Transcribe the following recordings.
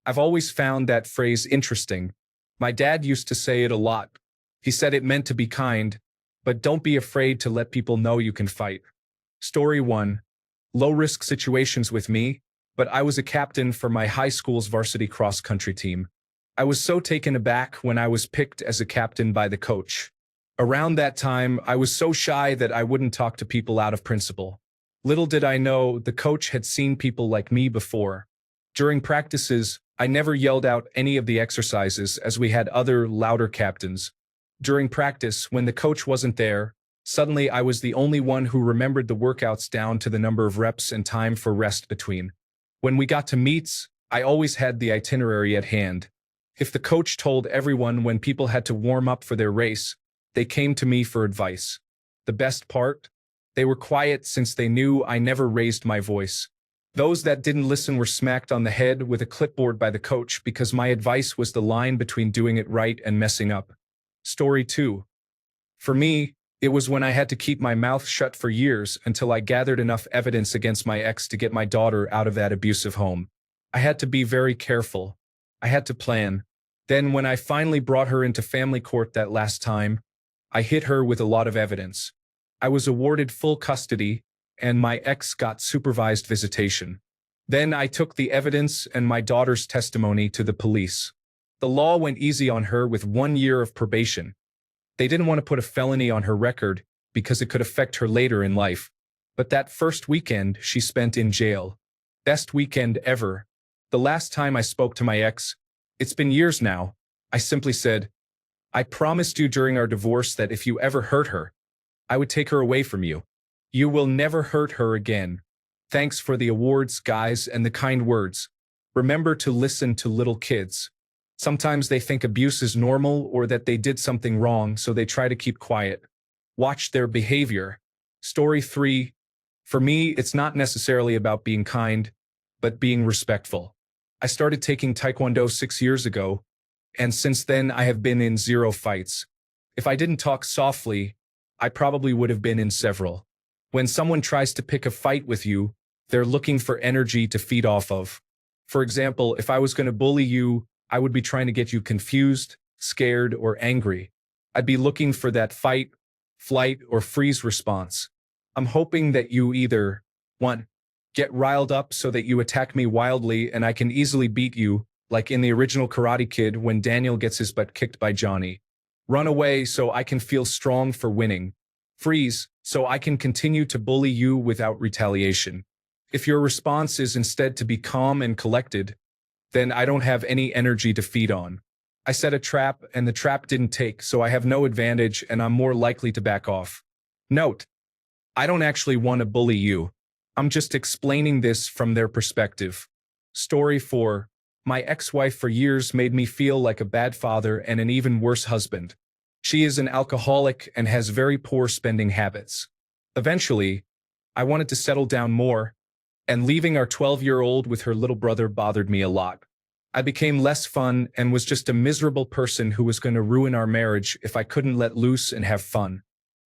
I've always found that phrase interesting. My dad used to say it a lot. He said it meant to be kind, but don't be afraid to let people know you can fight. Story 1. Low-risk situations with me, but I was a captain for my high school's varsity cross-country team. I was so taken aback when I was picked as a captain by the coach. Around that time, I was so shy that I wouldn't talk to people out of principle. Little did I know the coach had seen people like me before. During practices, I never yelled out any of the exercises as we had other, louder captains. During practice, when the coach wasn't there, suddenly I was the only one who remembered the workouts down to the number of reps and time for rest between. When we got to meets, I always had the itinerary at hand. If the coach told everyone when people had to warm up for their race, they came to me for advice. The best part? They were quiet since they knew I never raised my voice. Those that didn't listen were smacked on the head with a clipboard by the coach because my advice was the line between doing it right and messing up. Story 2. For me, it was when I had to keep my mouth shut for years until I gathered enough evidence against my ex to get my daughter out of that abusive home. I had to be very careful. I had to plan. Then when I finally brought her into family court that last time, I hit her with a lot of evidence. I was awarded full custody, and my ex got supervised visitation. Then I took the evidence and my daughter's testimony to the police. The law went easy on her with 1 year of probation. They didn't want to put a felony on her record because it could affect her later in life. But that first weekend she spent in jail. Best weekend ever. The last time I spoke to my ex, it's been years now, I simply said, I promised you during our divorce that if you ever hurt her, I would take her away from you. You will never hurt her again. Thanks for the awards, guys, and the kind words. Remember to listen to little kids. Sometimes they think abuse is normal or that they did something wrong, so they try to keep quiet. Watch their behavior. Story 3. For me, it's not necessarily about being kind, but being respectful. I started taking Taekwondo 6 years ago, and since then I have been in 0 fights. If I didn't talk softly, I probably would have been in several. When someone tries to pick a fight with you, they're looking for energy to feed off of. For example, if I was going to bully you, I would be trying to get you confused, scared, or angry. I'd be looking for that fight, flight, or freeze response. I'm hoping that you either 1. Get riled up so that you attack me wildly and I can easily beat you, like in the original Karate Kid when Daniel gets his butt kicked by Johnny. Run away so I can feel strong for winning. Freeze so I can continue to bully you without retaliation. If your response is instead to be calm and collected, then I don't have any energy to feed on. I set a trap and the trap didn't take, so I have no advantage and I'm more likely to back off. Note, I don't actually want to bully you. I'm just explaining this from their perspective. Story 4. My ex-wife for years made me feel like a bad father and an even worse husband. She is an alcoholic and has very poor spending habits. Eventually, I wanted to settle down more, and leaving our 12-year-old with her little brother bothered me a lot. I became less fun and was just a miserable person who was going to ruin our marriage if I couldn't let loose and have fun.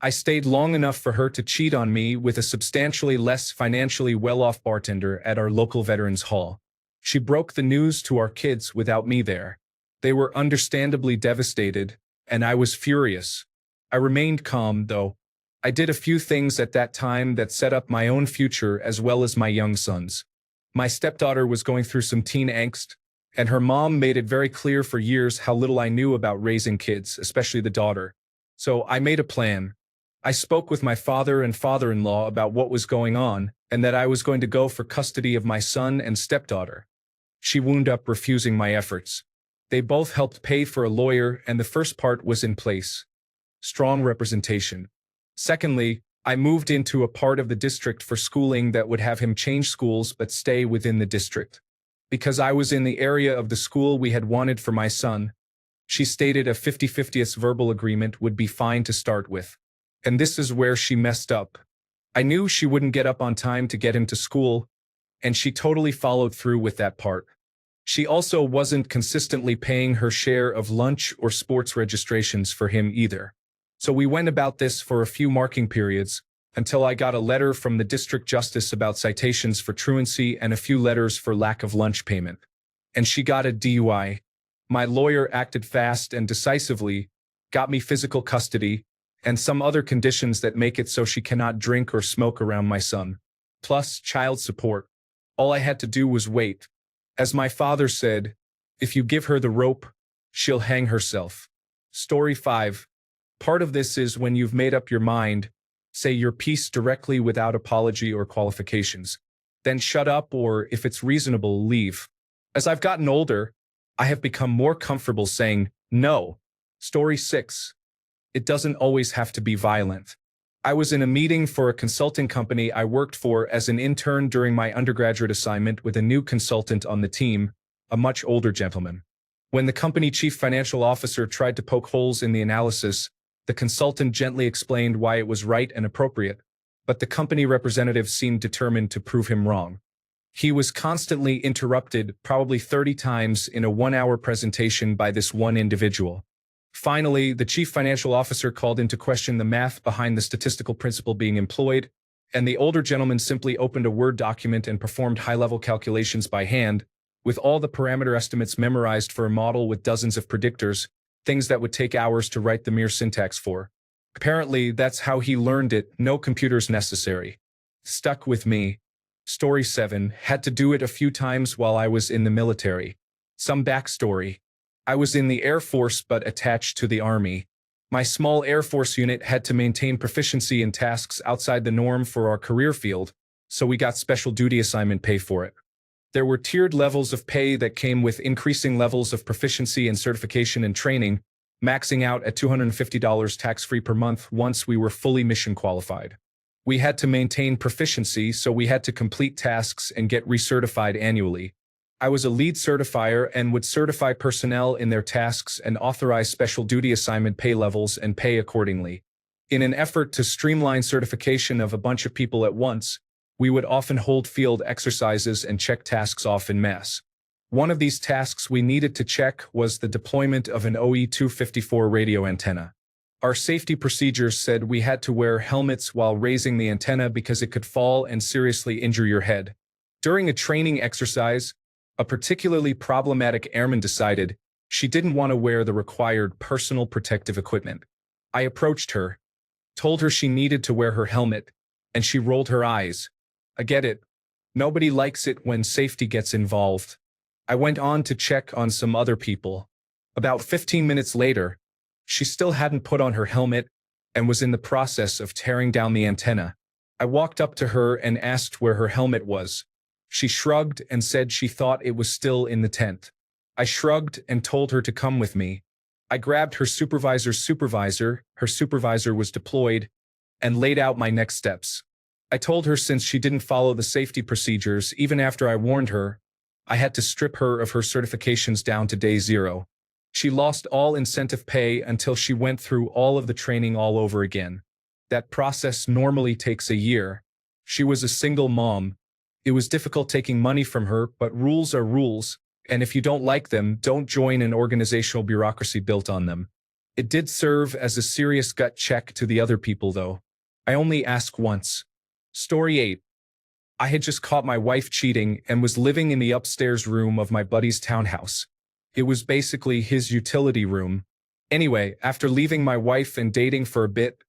I stayed long enough for her to cheat on me with a substantially less financially well-off bartender at our local veterans hall. She broke the news to our kids without me there. They were understandably devastated, and I was furious. I remained calm, though. I did a few things at that time that set up my own future as well as my young son's. My stepdaughter was going through some teen angst, and her mom made it very clear for years how little I knew about raising kids, especially the daughter. So I made a plan. I spoke with my father and father-in-law about what was going on and that I was going to go for custody of my son and stepdaughter. She wound up refusing my efforts. They both helped pay for a lawyer, and the first part was in place. Strong representation. Secondly, I moved into a part of the district for schooling that would have him change schools but stay within the district. Because I was in the area of the school we had wanted for my son, she stated a 50-50 verbal agreement would be fine to start with. And this is where she messed up. I knew she wouldn't get up on time to get him to school, and she totally followed through with that part. She also wasn't consistently paying her share of lunch or sports registrations for him either. So we went about this for a few marking periods until I got a letter from the district justice about citations for truancy and a few letters for lack of lunch payment. and she got a DUI. My lawyer acted fast and decisively, got me physical custody, and some other conditions that make it so she cannot drink or smoke around my son. Plus child support. All I had to do was wait. As my father said, if you give her the rope, she'll hang herself. Story 5. Part of this is when you've made up your mind, say your piece directly without apology or qualifications. Then shut up, or if it's reasonable, leave. As I've gotten older, I have become more comfortable saying no. Story 6. It doesn't always have to be violent. I was in a meeting for a consulting company I worked for as an intern during my undergraduate assignment with a new consultant on the team, a much older gentleman. When the company chief financial officer tried to poke holes in the analysis, the consultant gently explained why it was right and appropriate, but the company representative seemed determined to prove him wrong. He was constantly interrupted, probably 30 times in a 1-hour presentation by this one individual. Finally, the chief financial officer called into question the math behind the statistical principle being employed, and the older gentleman simply opened a Word document and performed high-level calculations by hand, with all the parameter estimates memorized for a model with dozens of predictors, things that would take hours to write the mere syntax for. Apparently, that's how he learned it, no computers necessary. Stuck with me. Story 7. Had to do it a few times while I was in the military. Some backstory. I was in the Air Force but attached to the Army. My small Air Force unit had to maintain proficiency in tasks outside the norm for our career field, so we got special duty assignment pay for it. There were tiered levels of pay that came with increasing levels of proficiency and certification and training, maxing out at $250 tax-free per month once we were fully mission qualified. We had to maintain proficiency, so we had to complete tasks and get recertified annually. I was a lead certifier and would certify personnel in their tasks and authorize special duty assignment pay levels and pay accordingly. In an effort to streamline certification of a bunch of people at once, we would often hold field exercises and check tasks off en masse. One of these tasks we needed to check was the deployment of an OE-254 radio antenna. Our safety procedures said we had to wear helmets while raising the antenna because it could fall and seriously injure your head. During a training exercise, a particularly problematic airman decided she didn't want to wear the required personal protective equipment. I approached her, told her she needed to wear her helmet, and she rolled her eyes. I get it. Nobody likes it when safety gets involved. I went on to check on some other people. About 15 minutes later, she still hadn't put on her helmet and was in the process of tearing down the antenna. I walked up to her and asked where her helmet was. She shrugged and said she thought it was still in the tent. I shrugged and told her to come with me. I grabbed her supervisor's supervisor, her supervisor was deployed, and laid out my next steps. I told her since she didn't follow the safety procedures, even after I warned her, I had to strip her of her certifications down to day 0. She lost all incentive pay until she went through all of the training all over again. That process normally takes a year. She was a single mom. It was difficult taking money from her, but rules are rules, and if you don't like them, don't join an organizational bureaucracy built on them. It did serve as a serious gut check to the other people, though. I only ask once. Story 8. I had just caught my wife cheating and was living in the upstairs room of my buddy's townhouse. It was basically his utility room. Anyway, after leaving my wife and dating for a bit,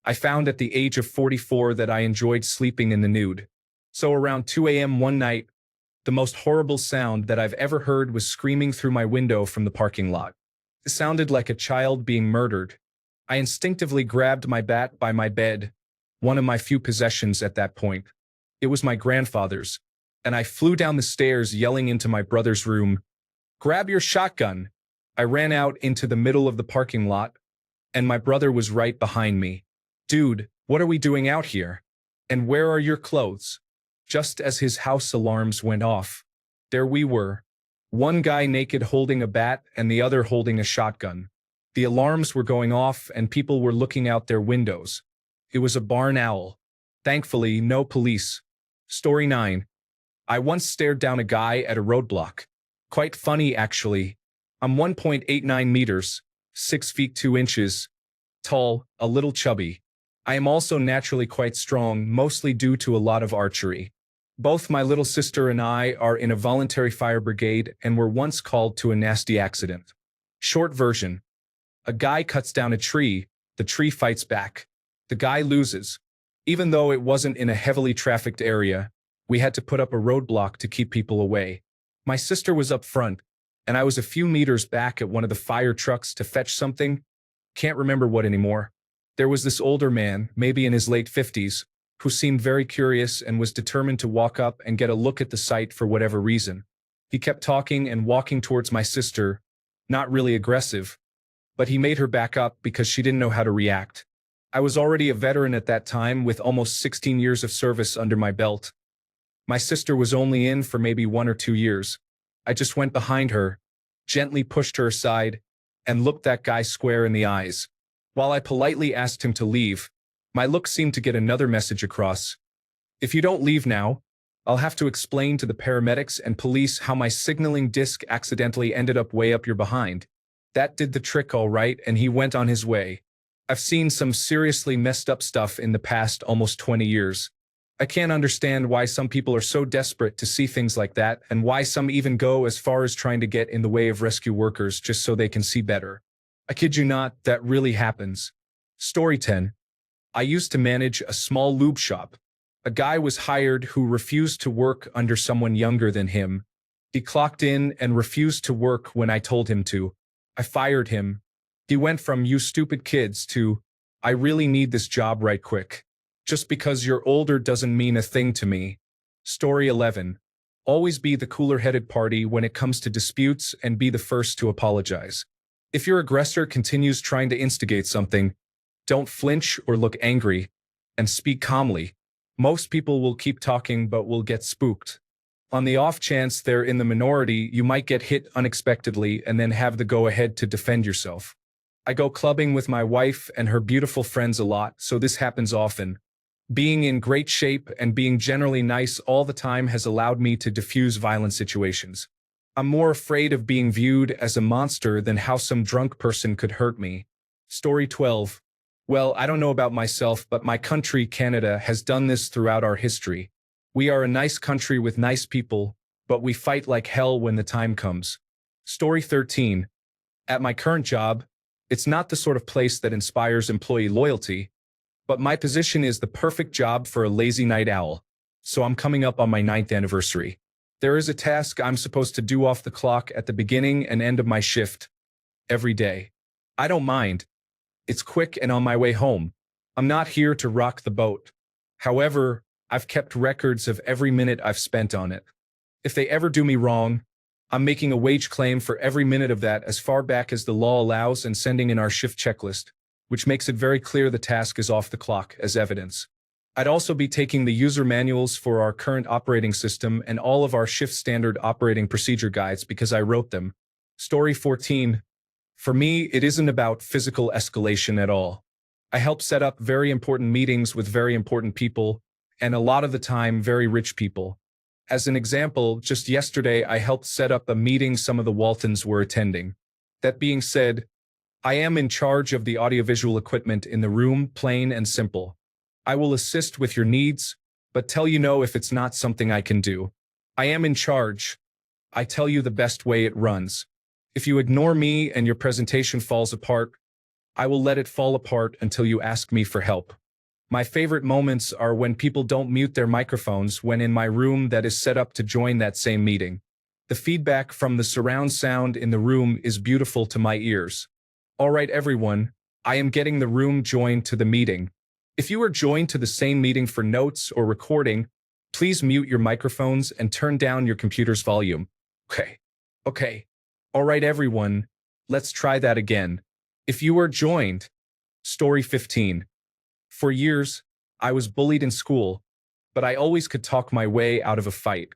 I found at the age of 44 that I enjoyed sleeping in the nude. So around 2 a.m. one night, the most horrible sound that I've ever heard was screaming through my window from the parking lot. It sounded like a child being murdered. I instinctively grabbed my bat by my bed, one of my few possessions at that point. It was my grandfather's, and I flew down the stairs yelling into my brother's room, "Grab your shotgun!" I ran out into the middle of the parking lot, and my brother was right behind me. "Dude, what are we doing out here? And where are your clothes?" Just as his house alarms went off, there we were. One guy naked holding a bat and the other holding a shotgun. The alarms were going off and people were looking out their windows. It was a barn owl. Thankfully, no police. Story 9. I once stared down a guy at a roadblock. Quite funny, actually. I'm 1.89 meters, 6 feet 2 inches, tall, a little chubby. I am also naturally quite strong, mostly due to a lot of archery. Both my little sister and I are in a voluntary fire brigade and were once called to a nasty accident. Short version. A guy cuts down a tree, the tree fights back. The guy loses. Even though it wasn't in a heavily trafficked area, we had to put up a roadblock to keep people away. My sister was up front, and I was a few meters back at one of the fire trucks to fetch something. Can't remember what anymore. There was this older man, maybe in his late 50s, who seemed very curious and was determined to walk up and get a look at the site for whatever reason. He kept talking and walking towards my sister, not really aggressive, but he made her back up because she didn't know how to react. I was already a veteran at that time with almost 16 years of service under my belt. My sister was only in for maybe 1 or 2 years. I just went behind her, gently pushed her aside, and looked that guy square in the eyes. While I politely asked him to leave, my look seemed to get another message across. If you don't leave now, I'll have to explain to the paramedics and police how my signaling disc accidentally ended up way up your behind. That did the trick all right, and he went on his way. I've seen some seriously messed up stuff in the past almost 20 years. I can't understand why some people are so desperate to see things like that, and why some even go as far as trying to get in the way of rescue workers just so they can see better. I kid you not, that really happens. Story 10. I used to manage a small lube shop. A guy was hired who refused to work under someone younger than him. He clocked in and refused to work when I told him to. I fired him. He went from "you stupid kids" to "I really need this job right quick. Just because you're older doesn't mean a thing to me." Story 11. Always be the cooler-headed party when it comes to disputes and be the first to apologize. If your aggressor continues trying to instigate something, don't flinch or look angry, and speak calmly. Most people will keep talking but will get spooked. On the off chance they're in the minority, you might get hit unexpectedly and then have the go-ahead to defend yourself. I go clubbing with my wife and her beautiful friends a lot, so this happens often. Being in great shape and being generally nice all the time has allowed me to diffuse violent situations. I'm more afraid of being viewed as a monster than how some drunk person could hurt me. Story 12. Well, I don't know about myself, but my country, Canada, has done this throughout our history. We are a nice country with nice people, but we fight like hell when the time comes. Story 13. At my current job, it's not the sort of place that inspires employee loyalty, but my position is the perfect job for a lazy night owl. So I'm coming up on my 9th anniversary. There is a task I'm supposed to do off the clock at the beginning and end of my shift every day. I don't mind. It's quick and on my way home. I'm not here to rock the boat. However, I've kept records of every minute I've spent on it. If they ever do me wrong, I'm making a wage claim for every minute of that as far back as the law allows and sending in our shift checklist, which makes it very clear the task is off the clock as evidence. I'd also be taking the user manuals for our current operating system and all of our shift standard operating procedure guides because I wrote them. Story 14. For me, it isn't about physical escalation at all. I help set up very important meetings with very important people, and a lot of the time, very rich people. As an example, just yesterday I helped set up a meeting some of the Waltons were attending. That being said, I am in charge of the audiovisual equipment in the room, plain and simple. I will assist with your needs, but tell you no if it's not something I can do. I am in charge. I tell you the best way it runs. If you ignore me and your presentation falls apart, I will let it fall apart until you ask me for help. My favorite moments are when people don't mute their microphones when in my room that is set up to join that same meeting. The feedback from the surround sound in the room is beautiful to my ears. All right, everyone, I am getting the room joined to the meeting. If you are joined to the same meeting for notes or recording, please mute your microphones and turn down your computer's volume. Okay. All right, everyone, let's try that again. If you are joined. Story 15. For years, I was bullied in school, but I always could talk my way out of a fight.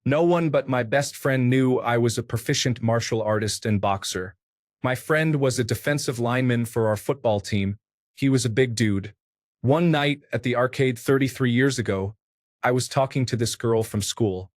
No one but my best friend knew I was a proficient martial artist and boxer. My friend was a defensive lineman for our football team. He was a big dude. One night at the arcade 33 years ago, I was talking to this girl from school.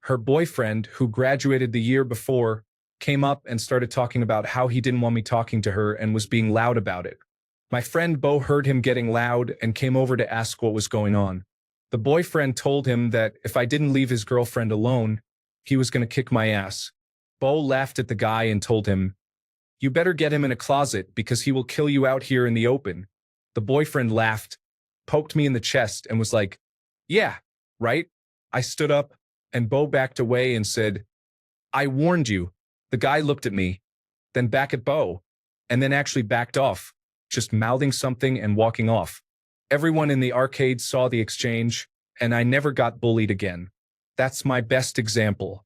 Her boyfriend, who graduated the year before, came up and started talking about how he didn't want me talking to her and was being loud about it. My friend Bo heard him getting loud and came over to ask what was going on. The boyfriend told him that if I didn't leave his girlfriend alone, he was going to kick my ass. Bo laughed at the guy and told him, "You better get him in a closet because he will kill you out here in the open." The boyfriend laughed, poked me in the chest, and was like, "Yeah, right?" I stood up, and Bo backed away and said, "I warned you." The guy looked at me, then back at Bo, and then actually backed off, just mouthing something and walking off. Everyone in the arcade saw the exchange, and I never got bullied again. That's my best example.